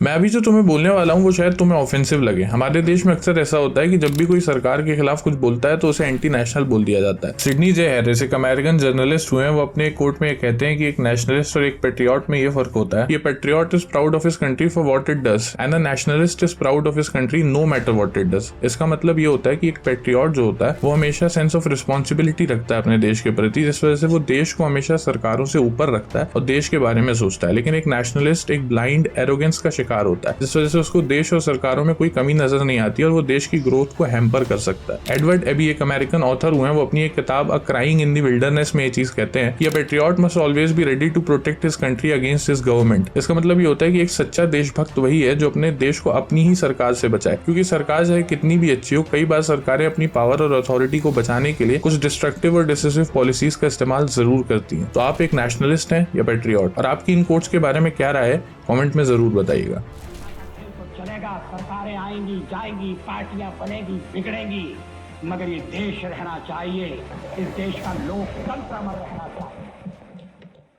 मैं अभी जो तुम्हें बोलने वाला हूँ वो शायद तुम्हें ऑफेंसिव लगे। हमारे देश में अक्सर ऐसा होता है कि जब भी कोई सरकार के खिलाफ कुछ बोलता है तो उसे एंटी नेशनल बोल दिया जाता है। सिडनी जे हैरिस एक अमेरिकन जर्नलिस्ट हुए हैं, वो अपने कोट में ये कहते हैं कि एक नेशनलिस्ट और एक पेट्रियट में ये फर्क होता है। ये patriot is proud of his country for what it does and a nationalist is proud of his country no matter what it does. इसका मतलब ये होता है कि एक पेट्रियट जो होता है वो हमेशा सेंस ऑफ रिस्पॉन्सिबिलिटी रखता है अपने देश के प्रति, जिस वजह से वो देश को हमेशा सरकारों से ऊपर रखता है और देश के बारे में सोचता है। लेकिन एक नेशनलिस्ट एक ब्लाइंड एरोगेंस का शिकार होता है, जिस वजह से उसको देश और सरकारों में कोई कमी नजर नहीं आती और वो देश की ग्रोथ को हैम्पर कर सकता है। एडवर्ड एबी एक अमेरिकन ऑथर हुए हैं, वो अपनी एक किताब a crying in the wilderness में ये चीज कहते हैं कि a patriot must always be ready to protect his country against his government. इसका मतलब ये होता है कि एक सच्चा देशभक्त वही है जो अपने देश को अपनी ही सरकार से बचाए, क्योंकि सरकार चाहे कितनी भी अच्छी हो, कई बार सरकारें अपनी पावर और अथॉरिटी को बचाने के लिए कुछ डिस्ट्रक्टिव और डिसिसिव पॉलिसीज का इस्तेमाल जरूर करती हैं। तो आप एक नेशनलिस्ट हैं या पेट्रियट, और आपकी इन कोट्स के बारे में क्या राय है कमेंट में जरूर बताइएगा। चलेगा, सरकारें आएंगी जाएंगी, पार्टियां बनेगी बिगड़ेंगी, मगर ये देश रहना चाहिए, इस देश का लोकतंत्र अमर रहना चाहिए।